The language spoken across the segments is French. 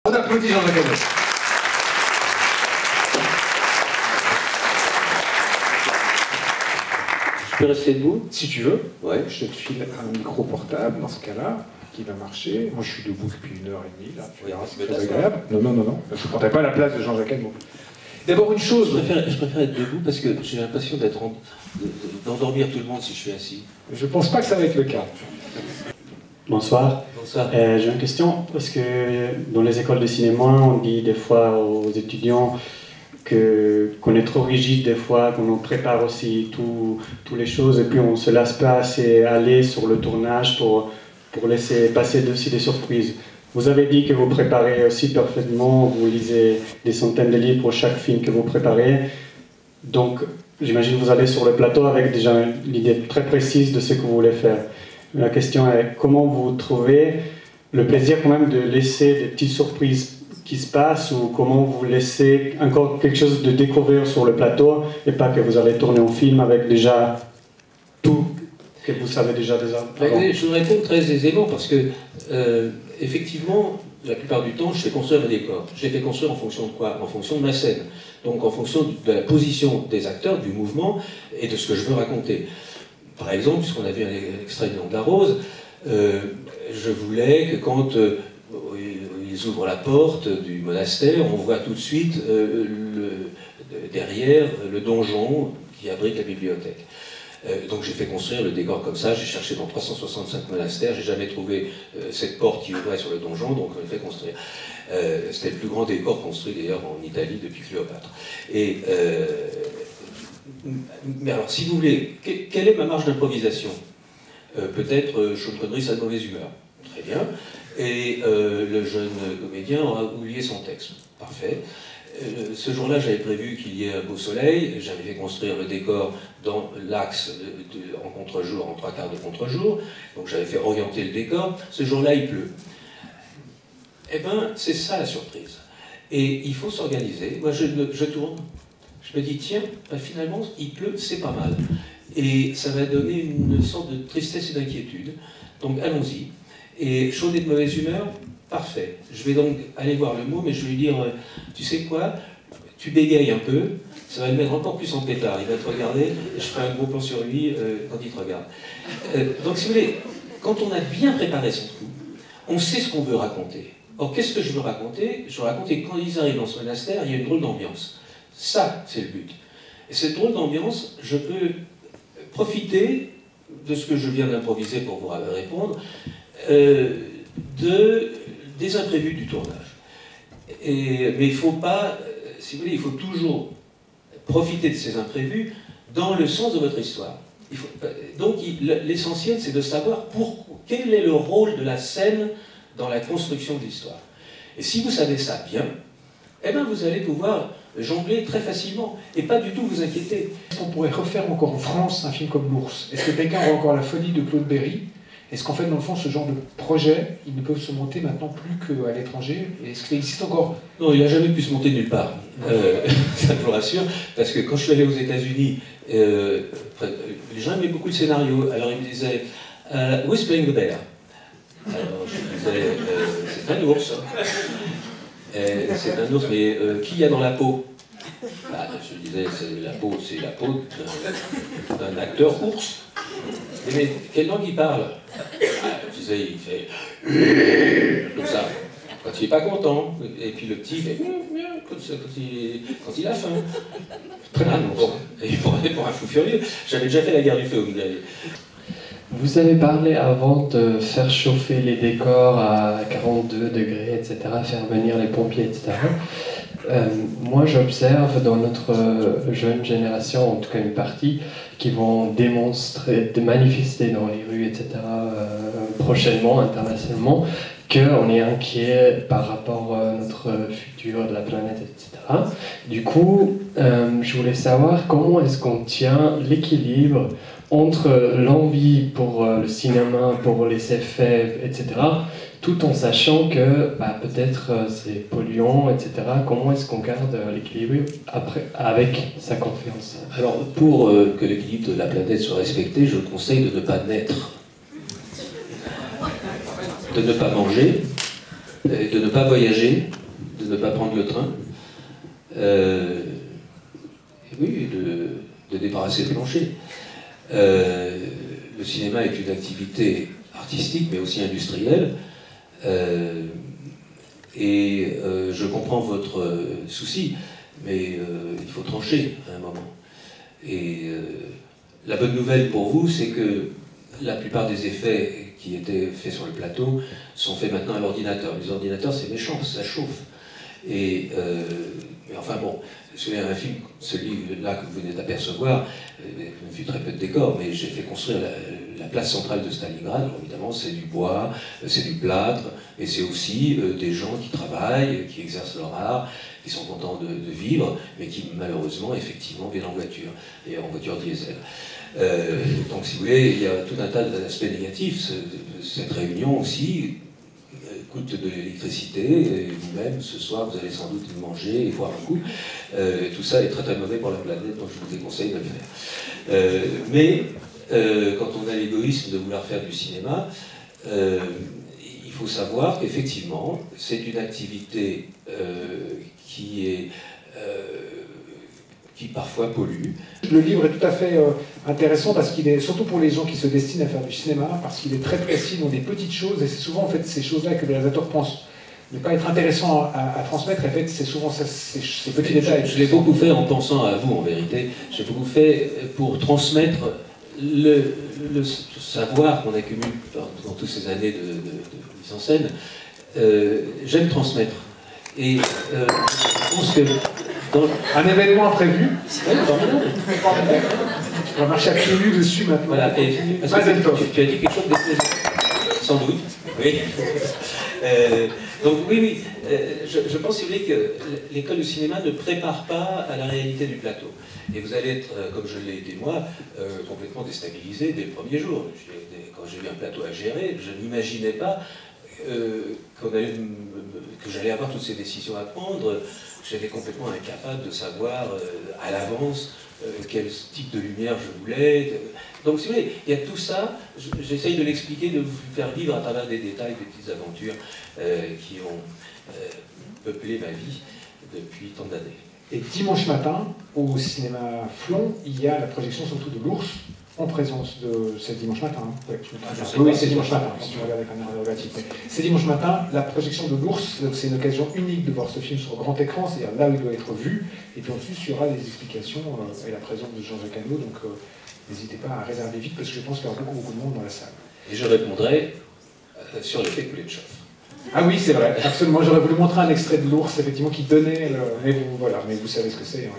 On applaudit Jean-Jacques Hano. Je peux rester debout? Si tu veux, Ouais. je te file un micro portable dans ce cas-là, qui va marcher. Moi, je suis debout depuis 1h30, là. Tu verras, c'est très agréable. Non, non, non, non. Je ne prendrai pas la place de Jean-Jacques Hano. D'abord, une chose. Je préfère être debout parce que j'ai l'impression d'endormir tout le monde si je suis assis. Je ne pense pas que ça va être le cas. Bonsoir. Bonsoir. J'ai une question, parce que dans les écoles de cinéma, on dit des fois aux étudiants qu'on est trop rigide des fois, qu'on en prépare aussi toutes les choses, et puis on ne se laisse pas assez aller sur le tournage pour laisser passer aussi des surprises. Vous avez dit que vous préparez aussi parfaitement, vous lisez des centaines de livres pour chaque film que vous préparez, donc j'imagine que vous allez sur le plateau avec déjà l'idée très précise de ce que vous voulez faire. La question est comment vous trouvez le plaisir quand même de laisser des petites surprises qui se passent, ou comment vous laissez encore quelque chose de découvrir sur le plateau et pas que vous allez tourner un film avec déjà tout que vous savez déjà des avant. Je vous réponds très aisément parce que effectivement, la plupart du temps, je fais construire le décor. Je les fais construire en fonction de quoi? En fonction de ma scène. Donc en fonction de la position des acteurs, du mouvement et de ce que je veux raconter. Par exemple, puisqu'on a vu un extrait de Nom de la Rose, je voulais que quand ils ouvrent la porte du monastère, on voit tout de suite derrière le donjon qui abrite la bibliothèque. Donc j'ai fait construire le décor comme ça, j'ai cherché dans 365 monastères, j'ai jamais trouvé cette porte qui ouvrait sur le donjon, donc on l'a fait construire. C'était le plus grand décor construit d'ailleurs en Italie depuis Cléopâtre. Mais alors, si vous voulez, quelle est ma marge d'improvisation? Peut-être Sean Connery sera de mauvaise humeur. Très bien. Et le jeune comédien aura oublié son texte. Parfait. Ce jour-là, j'avais prévu qu'il y ait un beau soleil. J'avais fait construire le décor dans l'axe en contre-jour, en 3/4 de contre-jour. Donc j'avais fait orienter le décor. Ce jour-là, il pleut. Eh bien, c'est ça la surprise. Et il faut s'organiser. Moi, je tourne. Je me dis, tiens, ben finalement, il pleut, c'est pas mal. Et ça va donner une sorte de tristesse et d'inquiétude. Donc, allons-y. Et chaud et de mauvaise humeur, parfait. Je vais donc aller voir le mot, mais je vais lui dire, tu sais quoi, tu bégayes un peu, ça va le mettre encore plus en pétard. Il va te regarder, et je ferai un gros plan sur lui quand il te regarde. Donc, si vous voulez, quand on a bien préparé son coup, on sait ce qu'on veut raconter. Or, qu'est-ce que je veux raconter? Je veux raconter que quand ils arrivent dans ce monastère, il y a une drôle d'ambiance. Ça, c'est le but. Et cette drôle d'ambiance, je peux profiter de ce que je viens d'improviser pour vous répondre, des imprévus du tournage. Mais il ne faut pas, si vous voulez, il faut toujours profiter de ces imprévus dans le sens de votre histoire. Donc l'essentiel, c'est de savoir quel est le rôle de la scène dans la construction de l'histoire. Et si vous savez ça bien, eh bien vous allez pouvoir jongler très facilement et pas du tout vous inquiéter. Est-ce qu'on pourrait refaire encore en France un film comme L'Ours? Est-ce que quelqu'un aura encore la folie de Claude Berry? Est-ce qu'en fait, dans le fond, ce genre de projet, ils ne peuvent se monter maintenant plus qu'à l'étranger? Est-ce qu'il existe encore? Non, il n'a jamais pu se monter nulle part. Ça, je vous rassure, parce que quand je suis allé aux États-Unis, les gens aimaient beaucoup le scénario. Alors ils me disaient Who is playing the bear? Alors je disais c'est un ours. C'est un ours, mais qui y a dans la peau? Bah, je disais c'est la peau d'un acteur ours. Mais quelle langue il parle? Je disais il fait comme ça. Quand il n'est pas content, et puis le petit fait quand il a faim. Ah non, bon. Et pour un fou furieux, j'avais déjà fait la guerre du feu. Vous avez parlé avant de faire chauffer les décors à 42 degrés, etc., faire venir les pompiers, etc. Moi, j'observe dans notre jeune génération, en tout cas une partie, qui vont manifester dans les rues, etc., prochainement, internationalement, qu'on est inquiet par rapport à notre futur de la planète, etc. Du coup, je voulais savoir comment est-ce qu'on tient l'équilibre entre l'envie pour le cinéma, pour les effets, etc., tout en sachant que peut-être c'est polluant, etc. Comment est-ce qu'on garde l'équilibre avec sa confiance? Alors, pour que l'équilibre de la planète soit respecté, je conseille de ne pas naître, de ne pas manger, de ne pas voyager, de ne pas prendre le train, et oui, de débarrasser le plancher. Le cinéma est une activité artistique, mais aussi industrielle, et je comprends votre souci, mais il faut trancher à un moment. Et la bonne nouvelle pour vous, c'est que la plupart des effets qui étaient faits sur le plateau sont faits maintenant à l'ordinateur. Les ordinateurs, c'est méchant, ça chauffe. Et mais enfin bon, c'est un film, celui-là que vous venez d'apercevoir, je n'ai vu très peu de décors, mais j'ai fait construire la place centrale de Stalingrad. Alors évidemment, c'est du bois, c'est du plâtre, mais c'est aussi des gens qui travaillent, qui exercent leur art, qui sont contents de vivre, mais qui malheureusement, effectivement, viennent en voiture, et en voiture diesel. Donc si vous voulez, il y a tout un tas d'aspects négatifs. Cette réunion aussi coûte de l'électricité, et vous-même, ce soir, vous allez sans doute manger et boire un coup. Tout ça est très très mauvais pour la planète, donc je vous déconseille de le faire. Mais quand on a l'égoïsme de vouloir faire du cinéma, il faut savoir qu'effectivement, c'est une activité qui parfois pollue. Le livre est tout à fait intéressant parce qu'il est, surtout pour les gens qui se destinent à faire du cinéma, parce qu'il est très précis dans des petites choses, et c'est souvent en fait ces choses-là que les réalisateurs pensent ne pas être intéressant à transmettre, et en fait c'est souvent ces petits détails. Je l'ai beaucoup fait en pensant à vous en vérité, j'ai beaucoup fait pour transmettre le savoir qu'on accumule dans toutes ces années de mise en scène. J'aime transmettre. Et je pense que dans un événement imprévu, on va marcher à pieds nus dessus maintenant. Voilà, parce que tu as dit quelque chose de sans doute. Oui. Donc oui, je pense, si vous voulez, que l'école de cinéma ne prépare pas à la réalité du plateau. Et vous allez être, comme je l'ai été moi, complètement déstabilisé dès le premier jour. Quand j'ai eu un plateau à gérer, je n'imaginais pas que j'allais avoir toutes ces décisions à prendre. J'étais complètement incapable de savoir à l'avance quel type de lumière je voulais. Donc, si vous voulez, il y a tout ça. J'essaye de l'expliquer, de vous faire vivre à travers des détails, des petites aventures qui ont peuplé ma vie depuis tant d'années. Et dimanche matin, au cinéma Flon, il y a la projection surtout de l'ours, en présence de... C'est dimanche matin, hein. Ouais, oui, c'est dimanche matin, si tu regardes la caméra relative. C'est dimanche matin, la projection de l'ours, c'est une occasion unique de voir ce film sur grand écran, c'est-à-dire là où il doit être vu, et puis ensuite il y aura des explications et la présence de Jean-Jacques Hano, donc n'hésitez pas à réserver vite, parce que je pense qu'il y aura beaucoup de monde dans la salle. Et je répondrai sur l'effet Kuleshov. Ah oui, c'est vrai, absolument, j'aurais voulu montrer un extrait de l'ours, effectivement, qui donnait, mais vous savez ce que c'est. Hein.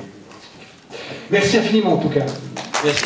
Merci infiniment, en tout cas. Merci.